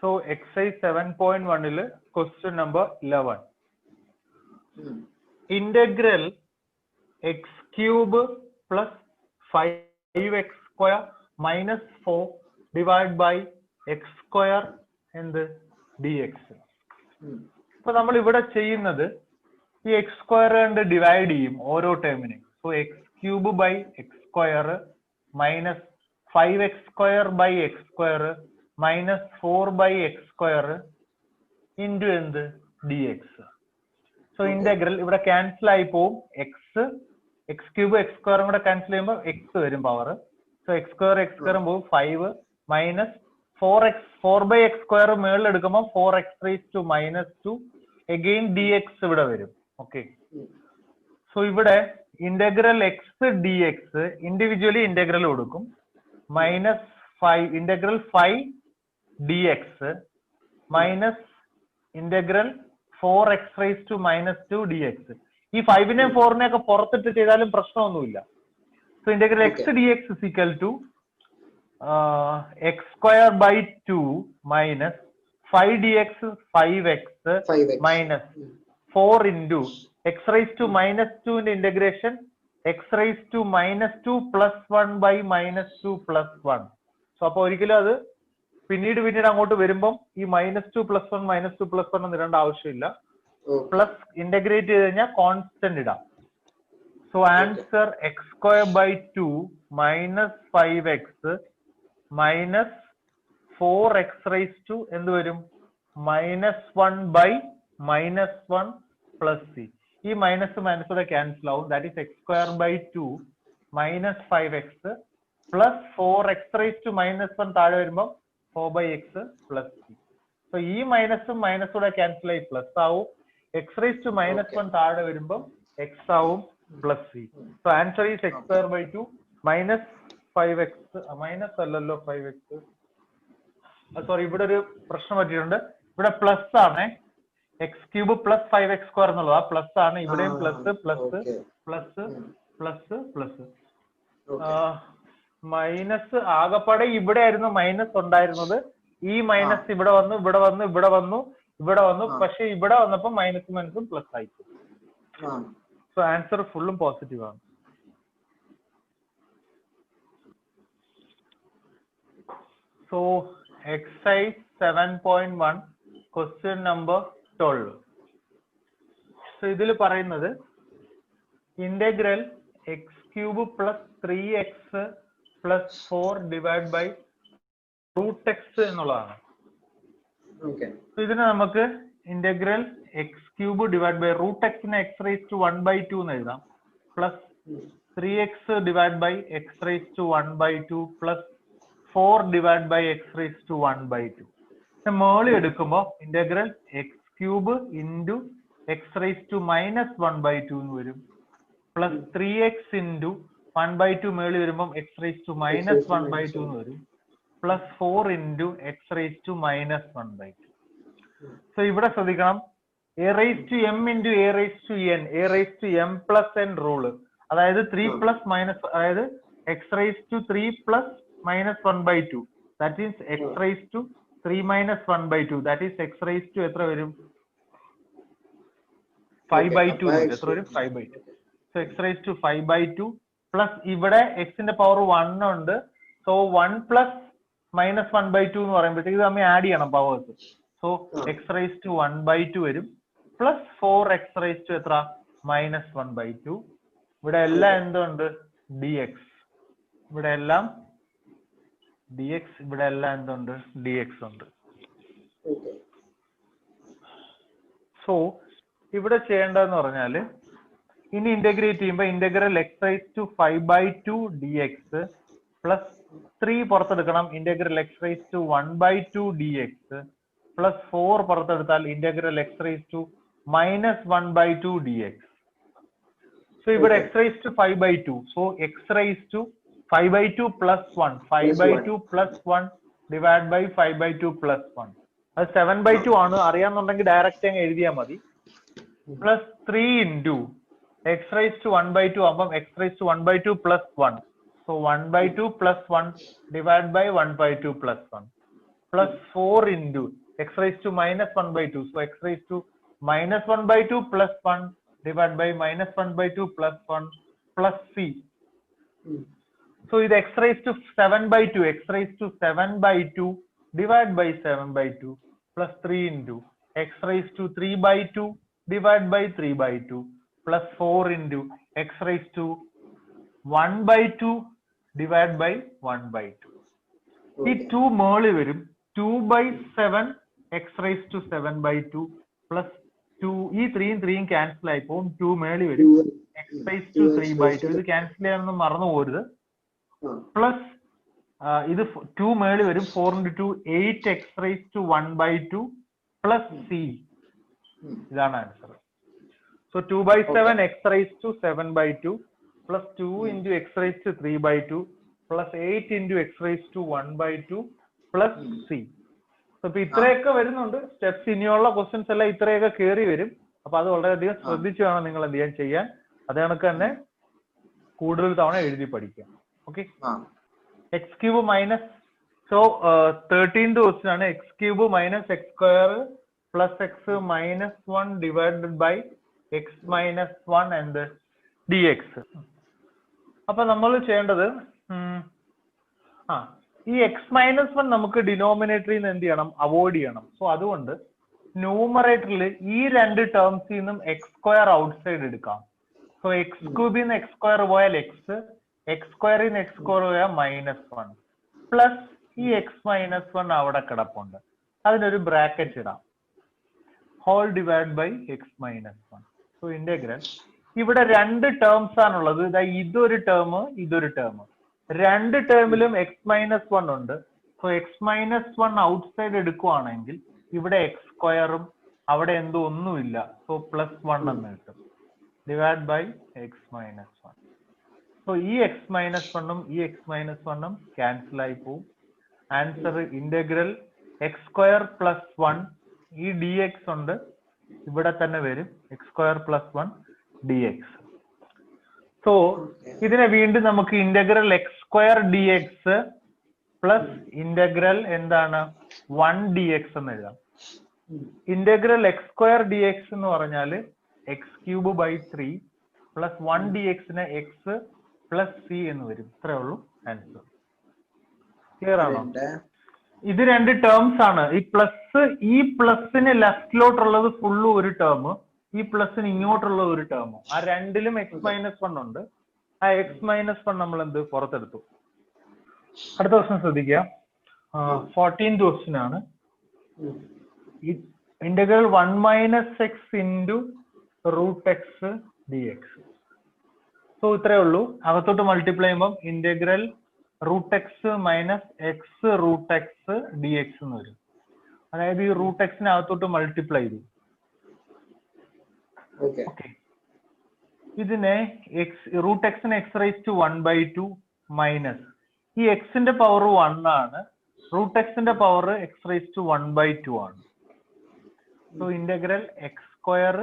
So exercise 7.1 question number 11. Integral x cube plus 5x square minus 4 divided by x square and dx. So നമ്മൾ ഇവിടെ ചെയ്യുന്നത് ഈ x square കൊണ്ട് divide ചെയ്യും ഓരോ ടേമിനെ. So x cube by x square minus 5x square by x square minus 4 by x square into എന്ത് dx. So integral ഇവിടെ cancel ആയി പോവും. x cube x square കൂടെ cancel ചെയ്യുമ്പോൾ x വരും പവർ. So x square പോവും 5 minus 4 by x square മേളിൽ എടുക്കുമ്പോൾ 4x raised to minus 2 again dx ഇവിടെ വരും. Okay. So ഇവിടെ integral x dx individually integral കൊടുക്കും. minus 5 integral 5 dx minus integral 4x raised to minus 2 dx. ഈ 5 നെ 4 നെ ഒക്കെ പുറത്തിട്ട് ചെയ്താലും പ്രശ്നമൊന്നുമില്ല. So integral x dx is equal to x square by 2 minus 5 dx 5x minus 4 into x raised to minus 2 in integration x raised to minus 2 plus 1 by minus 2 plus 1. So അപ്പോൾ ഒരിക്കലും അത് പിന്നീട് അങ്ങോട്ട് വരുമ്പോൾ ഈ -2 + 1 -2 + 1 ഒന്നും ഇടേണ്ട ആവശ്യമില്ല. പ്ലസ് ഇന്റഗ്രേറ്റ് ചെയ്ത് കഴിഞ്ഞാൽ കോൺസ്റ്റന്റ് ഇടാം. So answer x square by 2 minus 5x minus 4x raised to എന്ത് വരും -1 by -1 plus c. ഈ മൈനസ് കൂടെ ക്യാൻസൽ ആവും. That is x square by 2 minus 5x plus 4x raised to -1 താഴെ വരുമ്പോൾ 4 by x plus c. So ഈ മൈനസും കൂടെ cancel ആയി പ്ലസ് ആവും. x raised to -1 താഴെ വരുമ്പോൾ x ആവും plus c. So answer is x square by 2 minus 5x minus അല്ലല്ലോ 5x. സോറി, ഇവിടെ ഒരു പ്രശ്നം പറ്റിയിട്ടുണ്ട്. ഇവിടെ പ്ലസ് ആണ്. x cube plus 5x square എന്നുള്ളത് പ്ലസ് ആണ്. ഇവിടെയും plus plus plus plus plus minus. ആകെപ്പാടെ ഇവിടെ ആയിരുന്നു മൈനസ് ഉണ്ടായിരുന്നത്. ഈ മൈനസ് ഇവിടെ വന്നു, ഇവിടെ വന്നു, ഇവിടെ വന്നു, ഇവിടെ വന്നു. പക്ഷെ ഇവിടെ വന്നപ്പോ മൈനസും പ്ലസ് ആയി. സോ ആൻസർ ഫുള്ളും പോസിറ്റീവ് ആണ്. So exercise 7.1 question number 12. So ഇതിൽ പറയുന്നത് integral x cube plus 3x plus 4 divide by root x എന്നുള്ളതാണ്. ഇതിന് നമുക്ക് integral x cube divide by root എക്സിനെ എക്സ് റേസ് ടു 1/2 എന്ന് എഴുതാം. Plus 3x divide by x raise to 1/2 plus 4 divide by x raise to 1/2. മേളി എടുക്കുമ്പോൾ integral x cube into X raise to -1/2 എന്ന് വരും. പ്ലസ് 3x ഇൻറ്റു 1/2 മേളി വരുമ്പോൾ X raise to -1/2 എന്ന് വരും. Plus 4 into X raise to -1/2. So ഇവിടെ ശ്രദ്ധിക്കണം, A raise to M into A raise to N, A raise to M plus N rule. അതായത് 3 plus minus, അതായത് X raise to 3 plus -1/2. That is X raise to 3 - 1/2. That is X raise to എത്ര വരും 5/2. എത്ര വരും 5/2. So X raise to 5/2 plus ഇവിടെ എക്സിന്റെ power 1 ഉണ്ട്. So 1 plus -1/2 എന്ന് പറയുമ്പോഴത്തേക്ക് ഇത് തമ്മിൽ ആഡ് ചെയ്യണം powers. So X raise to 1/2 വരും. പ്ലസ് 4x റേസ് ടു എത്ര -1/2. ഇവിടെ എല്ലാം എന്തുണ്ട് dx. ഇവിടെ എല്ലാം dx, ഇവിടെ എല്ലാം എന്തുണ്ട് dx ഉണ്ട്. സോ ഇവിടെ ചെയ്യേണ്ടതെന്ന് പറഞ്ഞാല് ഇനി ഇന്റഗ്രേറ്റ് ചെയ്യുമ്പോൾ integral X raise to 5/2 dx plus 3 പുറത്തെടുക്കണം. Integral X raise to 1/2 dx plus 4 പുറത്തെടുത്താൽ integral X raise to -1/2 dx. So ഇവിടെ x raise to 5/2. So x raise to 5/2 plus 1, 5/2 plus 1 divide by 5/2 plus 1. അത് 7/2 ആണ്. അറിയാന്നുണ്ടെങ്കിൽ direct അങ്ങ് എഴുതിയാൽ മതി. Plus 3 into x raise to 1/2 ആകുമ്പോൾ x raise to 1/2 plus 1. So 1/2 plus 1 divide by 1/2 plus 1. plus 4 into x raised to minus 1 by 2. So x raised to minus 1 by 2 plus 1 divided by minus 1 by 2 plus 1 plus c. So ഇത് x raised to 7 by 2, x raised to 7 by 2 divided by 7 by 2 plus 3 into x raised to 3 by 2 divided by 3 by 2 plus 4 into x raised to 1 by 2 divided by 1 by 2. ഈ 2 മേളിൽ വരും 2 by 7 x raised to 7 by 2 plus 2 ഈ 3യും 3യും cancel ആയി പോകും 2 മേളിൽ വരും x raised to 3 by 2 ഇത് cancel ചെയ്യാനൊന്നും മറന്നു പോകരുത് പ്ലസ് ഇത് 2 മേളിൽ വരും 4 into 2 8 x raised to 1 by 2 plus c ഇതാണ് answer. So 2 by 7 x raised to 7 by 2 plus 2 into x raised to 3 by 2 plus 8 into x raised to 1 by 2 plus c. അപ്പൊ ഇത്രയൊക്കെ വരുന്നുണ്ട് സ്റ്റെപ്സ്. ഇനിയുള്ള ക്വസ്റ്റ്യൻസ് എല്ലാം ഇത്രയൊക്കെ കയറി വരും. അപ്പൊ അത് വളരെയധികം ശ്രദ്ധിച്ചു വേണം നിങ്ങൾ എന്ത് ചെയ്യാൻ ചെയ്യാൻ. അത് കണക്ക് തന്നെ കൂടുതൽ തവണ എഴുതി പഠിക്കാം. Okay, x cube minus, so 13th question ആണ്. X cube minus x square plus x minus 1 divided by X minus 1 and d x. അപ്പൊ നമ്മൾ ചെയ്യേണ്ടത് ഈ എക്സ് മൈനസ് 1 നമുക്ക് ഡിനോമിനേറ്ററിൽ നിന്ന് എന്ത് ചെയ്യണം, അവോയ്ഡ് ചെയ്യണം. സോ അതുകൊണ്ട് ന്യൂമറേറ്ററിൽ ഈ രണ്ട് ടേംസിൽ നിന്നും എക്സ് സ്ക്വയർ ഔട്ട്സൈഡ് എടുക്കാം. സോ എക്സ് ക്യൂബിൽ നിന്ന് എക്സ് സ്ക്വയർ പോയാൽ എക്സ്, എക്സ് സ്ക്വയറിൽ നിന്ന് എക്സ് സ്ക്വയർ പോയാൽ -1 പ്ലസ് ഈ എക്സ് മൈനസ് 1 അവിടെ കിടപ്പുണ്ട്. അതിനൊരു ബ്രാക്കറ്റ് ഇടാം, whole divide by X minus 1. So integral ഇവിടെ രണ്ട് ടേംസ് ആണുള്ളത്. ഇതൊരു ടേം, ഇതൊരു ടേം. രണ്ട് ടേമിലും എക്സ് മൈനസ് 1 ഉണ്ട്. സോ എക്സ് മൈനസ് 1 ഔട്ട്സൈഡ് എടുക്കുവാണെങ്കിൽ ഇവിടെ എക്സ് സ്ക്വയറും അവിടെ എന്തോ ഒന്നുമില്ല. സോ +1 എന്ന് കിട്ടും divide by X minus 1. So ഈ എക്സ് മൈനസ് 1ഉം ഈ എക്സ് മൈനസ് 1ഉം ക്യാൻസൽ ആയി പോവും. Answer integral X square plus 1, ഈ ഡി എക്സ് ഉണ്ട് ഇവിടെ തന്നെ വരും, X square plus 1 D X. So ഇതിനെ വീണ്ടും നമുക്ക് integral X square D X plus integral എന്താണ് 1 ഡി എക്സ് എന്ന് എഴുതാം. Integral X square D X എന്ന് പറഞ്ഞാൽ X cube by 3 plus 1 D എക്സിന് എക്സ് പ്ലസ് സി എന്ന് വരും. ഇത്രേ ഉള്ളൂ ആൻസർ. ക്ലിയർ ആണോ? ഇത് രണ്ട് ടേംസ് ആണ്. ഈ പ്ലസ്, ഈ പ്ലസിന് ലെഫ്റ്റിലോട്ടുള്ളത് ഫുള്ള് ഒരു ടേം, ഈ പ്ലസിന് ഇങ്ങോട്ടുള്ള ഒരു ടേം. ആ രണ്ടിലും എക്സ് മൈനസ് 1 ഉണ്ട്. ആ എക്സ് മൈനസ് 1 നമ്മൾ എന്ത് പുറത്തെടുത്തു. അടുത്ത ക്വസ്റ്റ്യൻ ശ്രദ്ധിക്കുക. 14th ക്വസ്റ്റ്യൻ ആണ്. Integral 1 minus X into root X D X. So ഇത്രേ ഉള്ളൂ. അകത്തോട്ട് മൾട്ടിപ്ലൈ ചെയ്യുമ്പോൾ integral root X minus X root X D X എന്ന് വരും. അതായത് ഈ റൂട്ട് എക്സിന് അകത്തോട്ട് മൾട്ടിപ്ലൈ ചെയ്തു. ഇതിനെ റൂട്ട് എക്സിന് എക്സ് റൈസ് ടു 1/2 മൈനസ് ഈ എക്സിന്റെ പവർ 1 ആണ്, റൂട്ട് എക്സിന്റെ പവർ എക്സ് റൈസ് ടു 1/2 ആണ്. So integral X square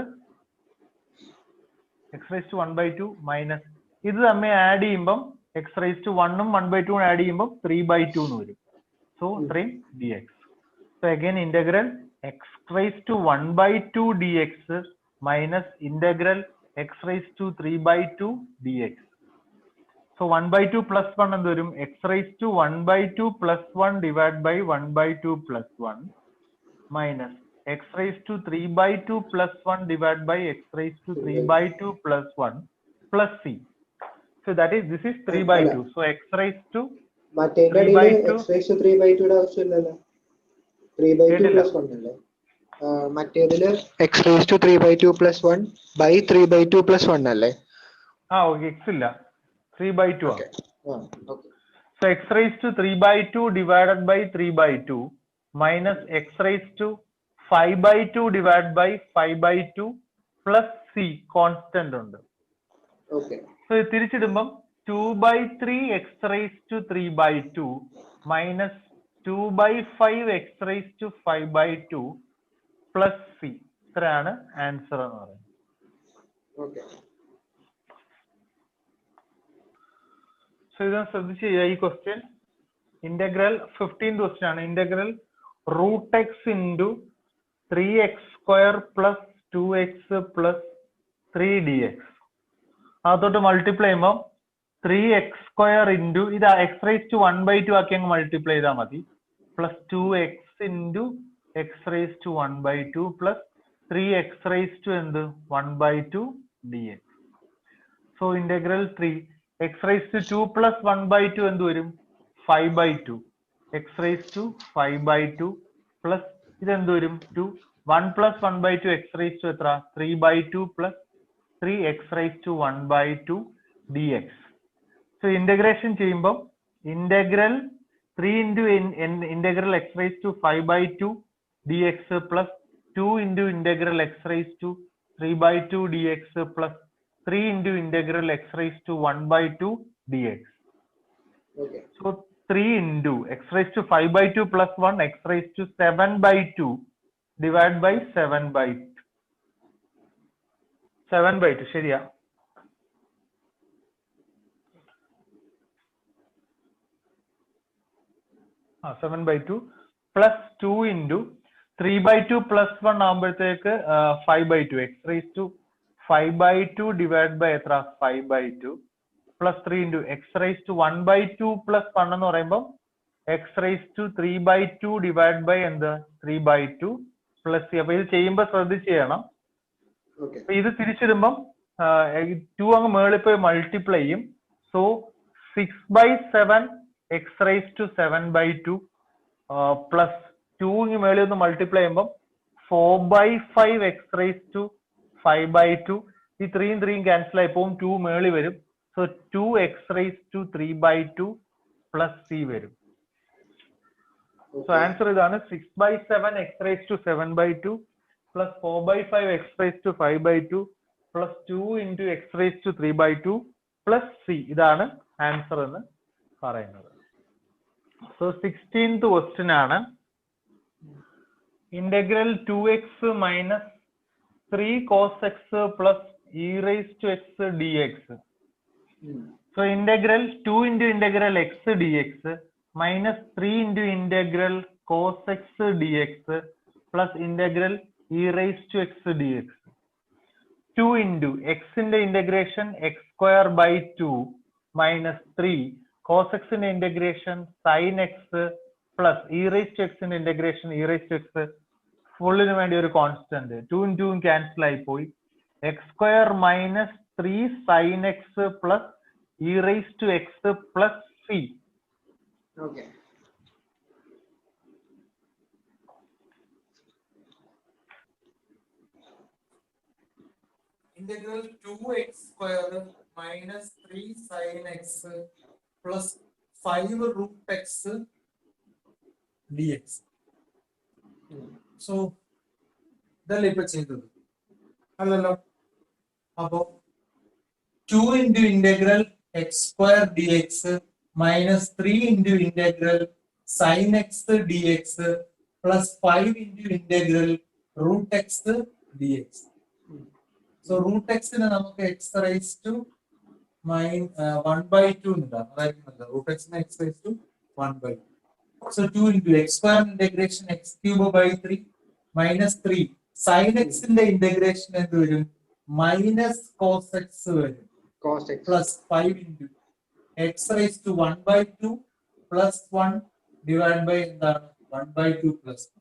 X raise to 1/2 minus ഇത് തമ്മിൽ ആഡ് ചെയ്യുമ്പം എക്സ് റൈസ് ടു 1ഉം 1/2 ആഡ് ചെയ്യുമ്പോൾ 3/2 എന്ന് വരും. So 3 D X. So again integral X raise to 1/2 D X minus integral X raise to 3/2 D X. So 1/2 plus 1 എന്ത് വരും, X raise to 1/2 plus 1 divide by 1/2 plus 1 minus X raise to 3/2 plus 1 divide by X raise to 3/2 plus 1 plus C. So that is, this is 3/2. So x raised to മറ്റേന്റെ അടിയിൽ x raised to 3/2 യുടെ ആവശ്യമില്ലല്ലോ. 3/2 plus 1 അല്ലേ? മറ്റേതില് x raised to 3/2 plus 1 by 3/2 plus 1 അല്ലേ? Okay, x ഇല്ല, 3/2 ആണ്. Okay. So x raised to 3/2 divided by 3/2 minus x raised to 5/2 divided by 5/2 plus c constant ഉണ്ട്. Okay. So തിരിച്ചിടുമ്പം 2/3 x raised to 3/2 minus 2/5 x raised to 5/2 plus c. ഇത്രയാണ് answer എന്ന് പറയുന്നത്. Okay. So ഇത് ശ്രദ്ധിച്ച് ഈ question integral 15th question ആണ്. Integral root x into 3x square plus 2x plus 3 dx. അതോട്ട് multiply ചെയ്യുമ്പോൾ 3x square into ഇത് x raised to 1 by 2 ആക്കി അങ്ങ് മൾട്ടിപ്ലൈ ചെയ്താൽ മതി, plus 2x into x raised to 1 by 2 plus 3x raised to എന്ത് 1 by 2 dx. So integral 3 x raised to 2 plus 1 by 2 എന്ത് വരും 5 by 2, x raised to 5 by 2 plus ഇത് എന്ത് വരും 2, 1 plus 1 by 2 x raised to എത്ര 3 by 2 plus 3x raised to 1 by 2 dx. So integration ചെയ്യുമ്പോൾ integral 3 into integral x raised to 5 by 2 dx plus 2 into integral x raised to 3 by 2 dx plus 3 into integral x raised to 1 by 2 dx. Okay. So 3 into x raised to 5 by 2 plus 1 x raised to 7 by 2 divided by 7 by 2. 7 by 2 ശരിയാ? ആ 7 by 2 plus 2 into 3 by 2 plus 1 ആകുമ്പോഴത്തേക്ക് 5 by 2 x raised to 5 by 2 divided by എത്ര 5 by 2 plus 3 into x raised to 1 by 2 plus 1 എന്ന് പറയുമ്പോൾ x raised to 3 by 2 divided by എന്ത് 3 by 2 plus c. അപ്പൊ ഇത് ചെയ്യുമ്പോൾ ശ്രദ്ധിച്ച് ചെയ്യണം. ഇത് തിരിച്ചിടുമ്പം 2 അങ്ങ് മേളിൽ പോയി മൾട്ടിപ്ലൈ ചെയ്യും. So 6 by 7 x raised to 7 by 2 plus 2 ഇങ്ങ് മേളിൽ ഒന്ന് മൾട്ടിപ്ലൈ ചെയ്യുമ്പോൾ 4 by 5 x raised to 5 by 2. ഈ 3യും 3യും ക്യാൻസൽ ആയി പോകും, 2 മേളിൽ വരും. So 2 x raised to 3 by 2 plus c വരും. സോ ആൻസർ ഇതാണ് 6 by 7 x raised to 7 by 2 plus 4 by 5 x raised to 5 by 2 plus 2 into x raised to 3 by 2 plus c. ഇതാണ് answer എന്ന് പറയുന്നത്. സോ 16th ക്വസ്റ്റ്യൻ ആണ് integral 2x minus 3 cos x plus e raised to x dx. So integral 2 into integral x dx minus 3 into integral cos x dx plus integral e raised to x dx. 2 into x in the integration x square by 2 minus 3 cos x in the integration sin x plus e raised to x in the integration e raised to x. ഫുള്ളിന് വേണ്ടി ഒരു constant 2 2 cancel ആയി പോയി. x square minus 3 sin x plus e raised to x plus c. Okay. Integral 2x square minus 3 sin x plus 5 root x dx. So ഇതല്ലേ ഇപ്പൊ ചെയ്തത് അല്ലല്ലോ. അപ്പോ 2 into integral x square dx minus 3 into integral sin x dx plus 5 into integral root x dx. So root x നെ നമുക്ക് x raised to 1 by 2 ഉണ്ടാകും. അതായത് root x നെ x raised to 1 by 2. So 2 into x square integration x cube by 3 minus 3 sin x in the integration എന്ത് വരും minus cos x വരും plus 5 into x raised to 1 by 2 plus 1 divided by എന്താണ് 1 by 2 plus 1.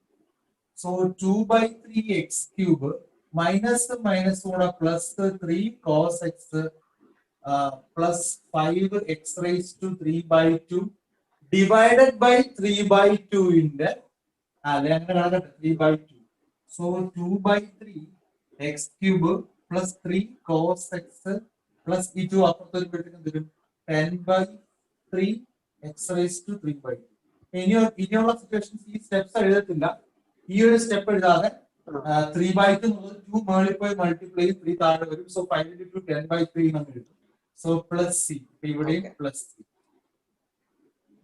So 2 by 3 x cube minus minus കൂടെ plus 3 cos x plus 5 x raised to 3 by 2 divided by 3 by 2 into 3 by 2. So 2 by 3 x cube plus 3 cos x plus e 2 അപ്പുറത്തേക്ക് 10 by 3 x raised to 3 by 2. ഇനിയുള്ള situations ഈ steps എഴുതത്തില്ല. ഈ ഒരു step എഴുതാതെ 3 by 2 2 മേളിൽ പോയി multiply 3 താഴെ വരും. So 5 into 10 by 3 നമ്മൾ എഴുതും. സോ പ്ലസ് സി ഇവിടെയും plus C.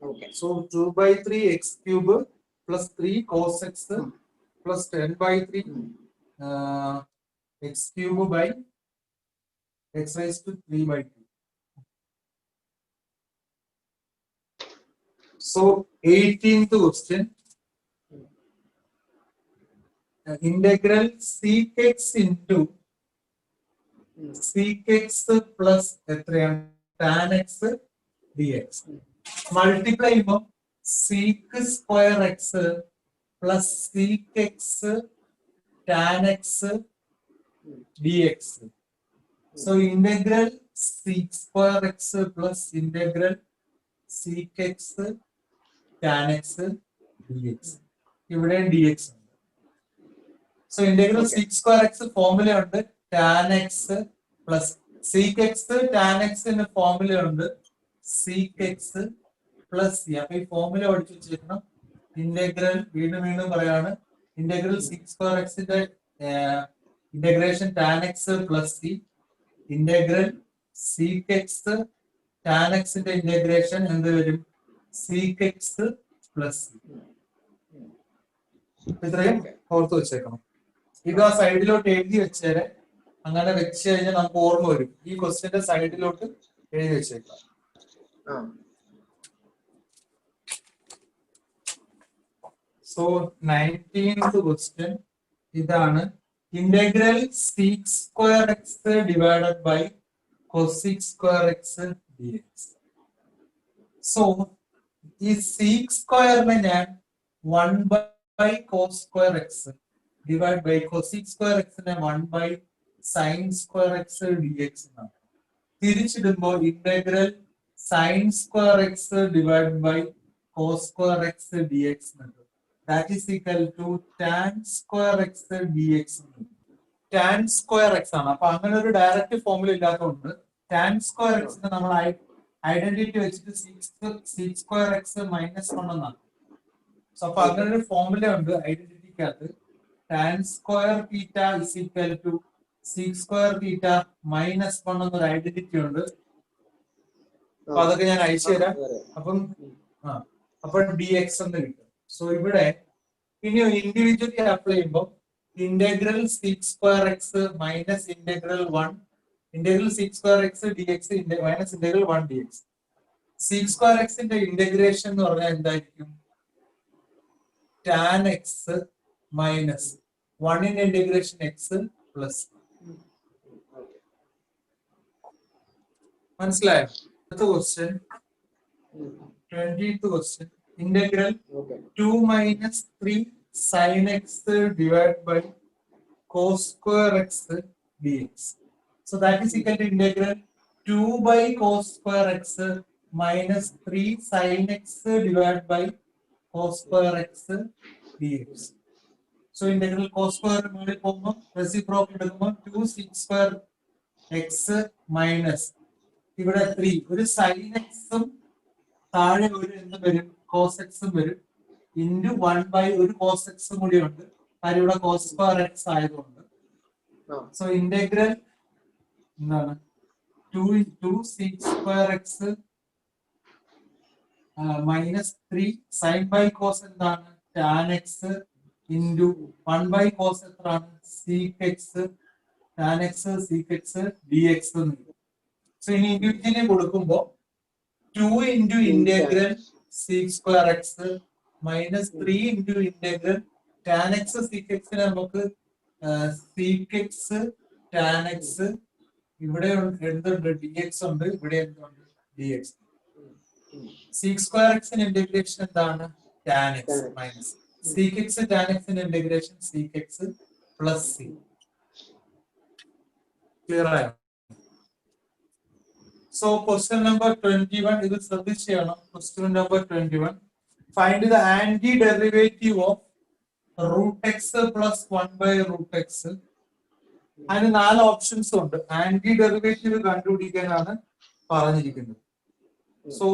Okay. So 2 by 3 x cube plus 3 cos x plus 10 by 3 x cube by x raised to 3 by 2. So 18th question. Integral sec x into sec x plus എത്രയാണ് tan x dx multiply ചെയ്യുമ്പോൾ sec square x plus sec x tan x dx. So integral sec square x plus integral sec x tan x dx. ഇവിടെ dx ഉണ്ട്. So integral sec square x formula ഉണ്ട് tan x plus sec x tan x ന്റെ formula ഉണ്ട് sec x plus c. അപ്പൊ ഈ formula പഠിച്ചു വെച്ചിരിക്കണം. Integral വീണ്ടും പറയാണ് ഇന്റഗ്രൽ sec square x ന്റെ integration tan x plus c integral sec x tan x ന്റെ ഇന്റഗ്രേഷൻ എന്ത് വരും sec x plus c. ഇത്രയും ഓർത്ത് വെച്ചേക്കണം. ഇത് ആ സൈഡിലോട്ട് എഴുതി വെച്ചേരെ. അങ്ങനെ വെച്ച് കഴിഞ്ഞാൽ നമുക്ക് ഓർമ്മ വരും. ഈ ക്വസ്റ്റ്യന്റെ സൈഡിലോട്ട് എഴുതി വെച്ചേക്കാം. സോ 19th ക്വസ്റ്റ്യൻ ഇതാണ്. Integral sec square x divided by cosec square x dx. So ഈ sec സ്ക്വയറിനെ ഞാൻ 1 by cos square x divide by cosec square എക്സിനെ 1 by sin square x dx എന്നാണ്. തിരിച്ചിടുമ്പോൾ integral sin square x divide by cos square x dx എന്നുണ്ട്. That is equal to tan square x dx. tan square x ആണ്. അപ്പൊ അങ്ങനെ ഒരു direct formula ഇല്ലാത്തതുകൊണ്ട് tan square എക്സിന് നമ്മൾ ഐഡന്റിറ്റി വെച്ചിട്ട് sec സ്ക്വയർ എക്സ് മൈനസ് 1 എന്നാണ്. സോ അപ്പൊ അങ്ങനെ ഒരു ഫോർമുല ഉണ്ട് ഐഡന്റിറ്റിക്കകത്ത്. tan square theta is equal to sec square theta minus 1 എന്നൊരു ഐഡന്റിറ്റി ഉണ്ട്. അപ്പൊ അതൊക്കെ ഞാൻ അയച്ചു തരാം. അപ്പം dx എന്ന് കിട്ടും. സോ ഇവിടെ ഇനി ഇൻഡിവിജ്വലി അപ്ലൈ ചെയ്യുമ്പോൾ integral sec square X minus integral 1 integral sec square x dx minus integral 1 dx. sec square എക്സിന്റെ ഇന്റഗ്രേഷൻ എന്ന് പറഞ്ഞാൽ എന്തായിരിക്കും tan x മൈനസ് 1 ന്റെ ഇന്റഗ്രേഷൻ x പ്ലസ്. മനസ്സിലായോ? അടുത്ത question 20th question. Integral 2 minus 3 sin x divided by cos square x dx. So that is equal to integral 2 by cos square x minus 3 sin x divided by cos square x dx. So integral cos square reciprocal 2 sec square x minus ഇവിടെ 3 ഒരു sin x താഴെ ഒരു എന്ത് വരും cos x വരും into 1 by ഒരു cos x കൂടി ഉണ്ട്. കാര്യം ഇവിടെ cos സ്ക്വയർ x ആയതുകൊണ്ട്. സോ ഇന്റഗ്രൽ എന്താണ് 2 sec square x minus 3 sin by cos എന്താണ് tan x into 1 by cos എത്രയാണ് sec x tan x sec x dx എന്ന് കിട്ടും. സോ ഇനി ഇൻഡിവിജ്വലി കൊടുക്കുമ്പോൾ 2 into integral sec square x minus 3 into integral tan x sec x നമുക്ക് sec x tan x ഇവിടെ എന്തുണ്ട് dx ഉണ്ട്, ഇവിടെ എന്തുണ്ട് dx. sec square x ന്റെ ഇന്റഗ്രേഷൻ എന്താണ് tan x minus sec x tan x ന്റെ integration sec x plus c. Clear ആയോ? So question number 21 ഇത് ശ്രദ്ധിച്ച് ചെയ്യണം. Question number 21. Find the antiderivative of root x plus 1 by root x. അതിന് 4 options ഉണ്ട്. Antiderivative കണ്ടുപിടിക്കാനാണ് പറഞ്ഞിരിക്കുന്നത്. So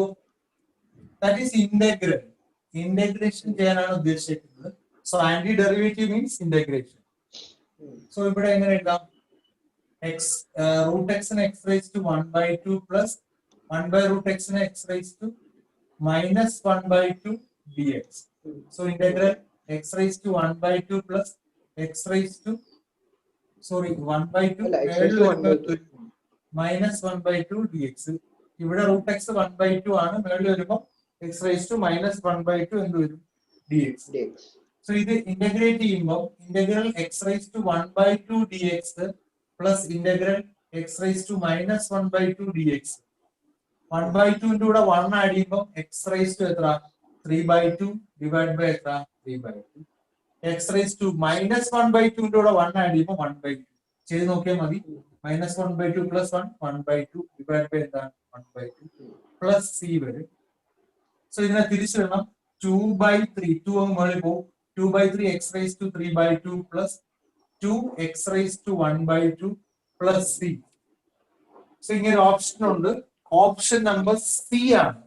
that is integral. Integration ചെയ്യാനാണ് ഉദ്ദേശിക്കുന്നത്. So antiderivative means integration. So ഇവിടെ എങ്ങനെ എഴുതാം? x root x and x raised to 1 by 2 plus 1 by root x and x raised to minus 1 by 2 dx. So integral x raised to 1 by 2 plus x raised to 1 by 2 minus 1 by 2 dx. ഇവിടെ root x 1 by 2 ആണ്. മേളിൽ വരുമ്പോൾ x raised to minus 1 by 2 എന്ത് വരും dx. So ഇത് integrate ചെയ്യുമ്പോൾ integral X raise to 1/2 dx plus integral X raise to -1/2 dx. 1/2 കൂടെ 1 add ചെയ്യുമ്പോൾ എക്സ് റൈസ് ടു എത്ര 3/2 ഡിവൈഡ് ബൈ എത്ര 3/2. എക്സ് റൈസ് ടു -1/2 കൂടെ 1 ആഡ് ചെയ്യുമ്പോൾ 1/2 ചെയ്ത് നോക്കിയാൽ മതി. -1/2 പ്ലസ് 1 1/2 ഡിവൈഡ് ബൈ എന്താണ് 1/2 പ്ലസ് സി വരും. സോ ഇതിനെ തിരിച്ചു വേണം 2/3 2 മുകളിൽ പോകും 2/3 x raised to 3/2 plus 2 x raised to 1/2 plus c. So ഇങ്ങനെ ഓപ്ഷൻ ഉണ്ട്. ഓപ്ഷൻ നമ്പർ സി ആണ്.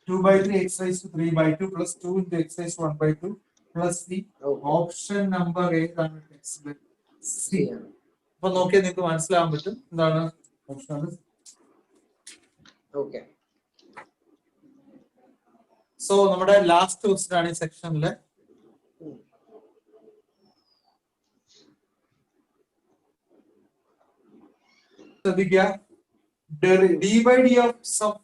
2/3 x raised to 3/2 plus 2 into x raised to 1/2 plus c. Option number ഏതാണ്? സി. അപ്പൊ നോക്കിയാൽ നിങ്ങൾക്ക് മനസ്സിലാവാൻ പറ്റും എന്താണ് ഓപ്ഷൻ. ഓക്കെ. സോ നമ്മുടെ ലാസ്റ്റ് ക്വസ്റ്റ്യൻ ആണ് ഈ സെക്ഷനിലെ. ശ്രദ്ധിക്കുക, d by dx of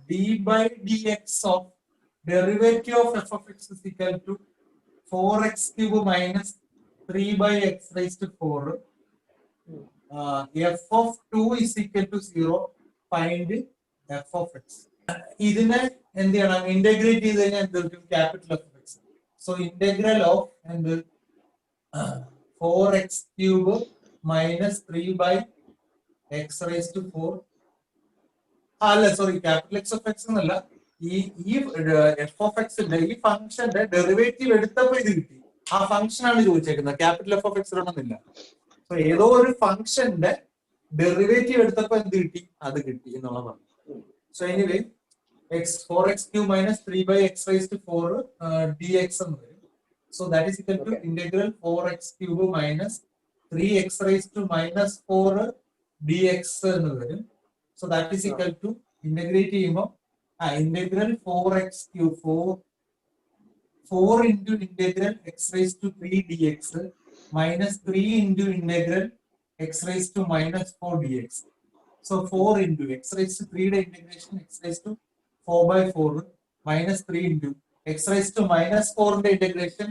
d by dx of derivative of f of x is equal to 4x cube minus 3 by x raised to 4. F of 2 is equal to 0. Find f of x. ഇതിനെ എന്ത് ചെയ്യണം? Integrate ചെയ്ത് കഴിഞ്ഞാൽ എന്ത് കിട്ടും? Capital F X. So integral of എന്ത് 4x cube minus 3 by x raised to 4. അല്ല sorry, capital X of X എന്നല്ല, ഈ എഫ് ഓഫ് എക്സിന്റെ ഈ ഫംഗ്ഷന്റെ ഡെറിവേറ്റീവ് എടുത്തപ്പോ ഇത് കിട്ടി. ആ ഫംഗ്ഷൻ ആണ് ചോദിച്ചേക്കുന്നത്, ക്യാപിറ്റൽ എഫ് ഓഫ് എക്സ് ഇടണമെന്നില്ല. സോ ഏതോ ഒരു ഫംഗ്ഷന്റെ ഡെറിവേറ്റീവ് എടുത്തപ്പോ എന്ത് കിട്ടി? അത് കിട്ടി എന്നുള്ളതാണ്. So anyway x 4x³ minus 3 by x raised to 4 dx എന്ന് വരും. So that is equal to integral 4x³ minus 3x raised to -4 dx എന്ന് വരും. So that is equal to integrate ചെയ്യുമ്പോൾ integral 4x³ 4 into integral x raised to 3 dx minus 3 into integral x raised to -4 dx. So 4 into x raised to 3 integration x raised to 4/4 minus 3 into x raised to -4 integration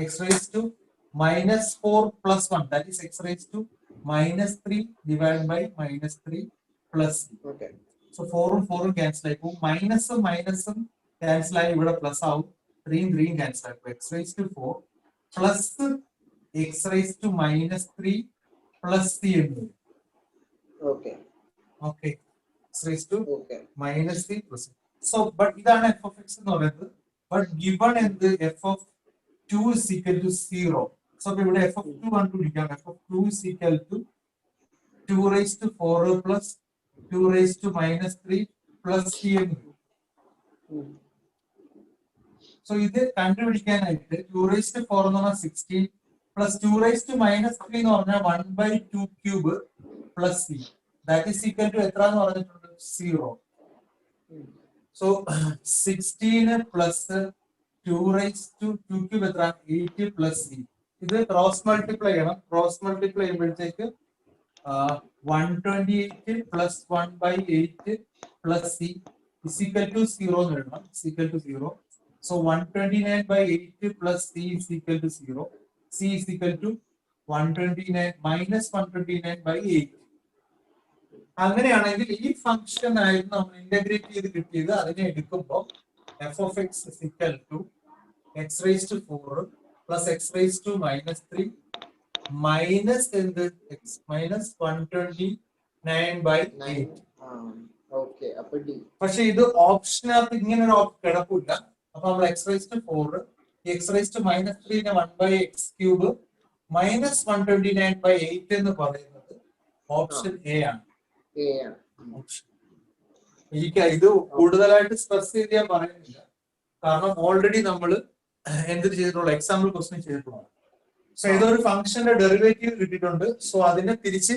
x raised to -4 plus 1, that is x raised to -3 divided by -3 plus. Okay. So 4 cancel ആയിപ്പോ, മൈനസും cancel ആയി, ഇവിടെ plus ആവും, 3 cancel ആയിപ്പോ, x raised to 4 plus x raised to -3 plus c എന്ന്. Okay. Okay. x raised to -3 plus. So but ഇതാണ് f of x എന്ന് പറയുന്നത്. But given എന്ത് f of 2 is equal to 0. So ഇവിടെ f of 2 കണ്ടുപിടിക്കാം. f of 2 is equal to 2 raised to 4 plus 2 raised to -3 plus c എന്ന്. So ഇത് കണ്ടുപിടിക്കാനായിട്ട് 2 raised to 4 എന്ന് പറഞ്ഞാൽ 16 plus 2 raised to -3 എന്ന് പറഞ്ഞാൽ 1/2 cube plus c. That is equal to എത്ര എന്ന് പറഞ്ഞിട്ടുണ്ട്? 0. So 16 plus 2 raised to 2 cube എത്ര? 8 plus c. ഇത് ക്രോസ് മൾട്ടിപ്ലൈ ചെയ്യണം. ക്രോസ് മൾട്ടിപ്ലൈ ചെയ്യുമ്പോഴത്തേക്ക് 128 plus 1/8 plus c is equal to 0 എന്ന് എഴുതണം. is equal to 0. So 129/8 plus c is equal to 0. c is equal to 129 minus 129/8. അങ്ങനെയാണെങ്കിൽ ഈ function ആയിരുന്നു നമ്മൾ ഇന്റഗ്രേറ്റ് ചെയ്ത് കിട്ടിയത്. അതിനെ എടുക്കുമ്പോൾ f of x is equal to x raised to 4 plus x raised to -3 minus എന്ത് x minus 129/8. Okay, അപ്പൊ d. പക്ഷെ ഇത് ഓപ്ഷനകത്ത് ഇങ്ങനെ ഒരു ഓപ്ഷൻ കിടപ്പില്ല. അപ്പൊ നമ്മൾ x raised to 4 x raised to -3 നെ 1/x³ minus 129/8 എന്ന് പറയുന്നത് ഓപ്ഷൻ എ ആണ്. ഇത് കൂടുതലായിട്ട് സ്ട്രെസ് ചെയ്ത് ഞാൻ പറയുന്നില്ല, കാരണം ഓൾറെഡി നമ്മൾ എന്ത് ചെയ്തിട്ടുള്ള എക്സാമ്പിൾ ക്വസ്റ്റ്യൻ ചെയ്തിട്ടുള്ളതാണ്. സോ ഏതൊരു ഫംഗ്ഷന്റെ ഡെറിവേറ്റീവ് കിട്ടിയിട്ടുണ്ട്. സോ അതിനെ തിരിച്ച്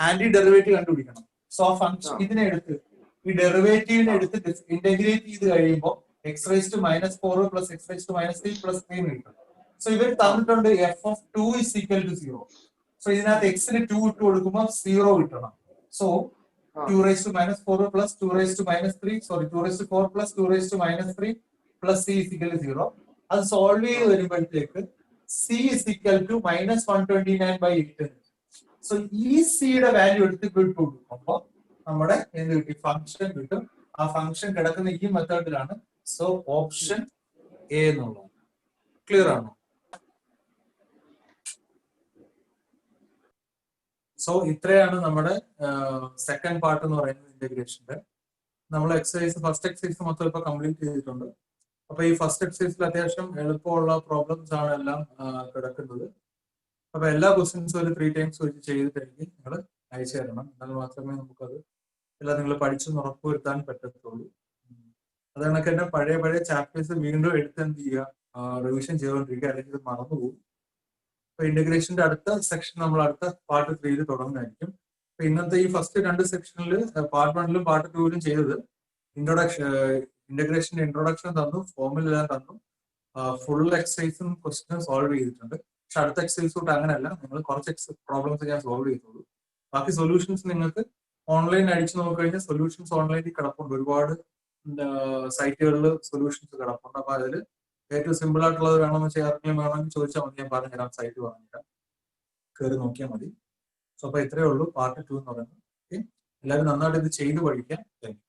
ആന്റി ഡെറിവേറ്റീവ് കണ്ടുപിടിക്കണം. സോ ആ ഫംഗ്ഷൻ ഇതിനെ എടുത്ത് ഈ ഡെറിവേറ്റീവിനെ എടുത്ത് ഇന്റഗ്രേറ്റ് ചെയ്ത് കഴിയുമ്പോൾ x raised to -4 plus x raised to -3 plus 3 കിട്ടും. സോ ഇവർ തന്നിട്ടുണ്ട് f of 2 is equal to 0. So ഇതിനകത്ത് x ന് 2 ഇട്ട് കൊടുക്കുമ്പോൾ 0 കിട്ടണം. So 2 raised to -4 plus 2 raised to -3, sorry 2 raised to 4 plus 2 raised to -3 plus c is equal to 0. അത് solve ചെയ്ത് വരുമ്പോഴത്തേക്ക് C is equal to -129/8. So ഈ സിയുടെ വാല്യൂ എടുത്ത് വിട്ടു കൊടുക്കുമ്പോൾ നമ്മുടെ എന്ത് കിട്ടി? ഫംഗ്ഷൻ കിട്ടും. ആ ഫംഗ്ഷൻ കിടക്കുന്ന ഈ മെത്തേഡിലാണ്. സോ ഓപ്ഷൻ എ എന്നുള്ളത്. ക്ലിയർ ആണോ? സോ ഇത്രയാണ് നമ്മുടെ സെക്കൻഡ് പാർട്ട് എന്ന് പറയുന്നത് ഇന്റഗ്രേഷന്റെ. നമ്മൾ ഫസ്റ്റ് എക്സസൈസ് മൊത്തം ഇപ്പൊ കംപ്ലീറ്റ് ചെയ്തിട്ടുണ്ട്. അപ്പൊ ഈ ഫസ്റ്റ് എക്സസൈസിൽ അത്യാവശ്യം എളുപ്പമുള്ള പ്രോബ്ലംസ് ആണ് എല്ലാം കിടക്കുന്നത്. അപ്പൊ എല്ലാ ക്വസ്റ്റ്യൻസും ഒരു 3 times വെച്ച് ചെയ്തിട്ടായിരിക്കും നിങ്ങൾ അയച്ചു തരണം. എന്നാൽ മാത്രമേ നമുക്കത് എല്ലാം നിങ്ങൾ പഠിച്ചെന്ന് ഉറപ്പുവരുത്താൻ പറ്റത്തുള്ളൂ. അത് കണക്ക് തന്നെ പഴയ ചാപ്റ്റേഴ്സ് വീണ്ടും എടുത്ത് എന്ത് ചെയ്യുക? റിവിഷൻ ചെയ്തുകൊണ്ടിരിക്കുക, അല്ലെങ്കിൽ മറന്നുപോകും. അപ്പൊ ഇന്റഗ്രേഷന്റെ അടുത്ത സെക്ഷൻ നമ്മൾ അടുത്ത പാർട്ട് 3 തുടങ്ങുന്നതായിരിക്കും. അപ്പൊ ഇന്നത്തെ ഈ ഫസ്റ്റ് 2 സെക്ഷനിൽ പാർട്ട് 1ലും പാർട്ട് 2ലും ചെയ്തത് ഇന്റഗ്രേഷന്റെ ഇൻട്രൊഡക്ഷൻ തന്നു, ഫോർമുല എല്ലാം തന്നു, ഫുൾ എക്സസൈസും ക്വസ്റ്റ്യനും സോൾവ് ചെയ്തിട്ടുണ്ട്. പക്ഷെ അടുത്ത എക്സസൈസ് തൊട്ട് അങ്ങനെയല്ല, നിങ്ങൾ കുറച്ച് പ്രോബ്ലംസ് ഞാൻ സോൾവ് ചെയ്തോളൂ. ബാക്കി സൊല്യൂഷൻസ് നിങ്ങൾക്ക് ഓൺലൈൻ അടിച്ചു നോക്കിക്കഴിഞ്ഞാൽ സൊല്യൂഷൻസ് ഓൺലൈനിൽ കിടപ്പുണ്ട്. ഒരുപാട് സൈറ്റുകളിൽ സൊല്യൂഷൻസ് കിടപ്പുണ്ട്. അപ്പൊ അതിൽ ഏറ്റവും സിമ്പിൾ ആയിട്ടുള്ളത് വേണമെന്ന് വെച്ചാൽ ആർക്കെങ്കിലും വേണമെങ്കിൽ ചോദിച്ചാൽ മതി, ഞാൻ പറഞ്ഞുതരാം. സൈറ്റ് പറഞ്ഞുതരാം, കയറി നോക്കിയാൽ മതി. സോ അപ്പൊ ഇത്രയേ ഉള്ളൂ പാർട്ട് 2 എന്ന് പറയുന്നത്. ഓക്കെ, എല്ലാവരും നന്നായിട്ട് ഇത് ചെയ്ത് പഠിക്കാം. Thank you.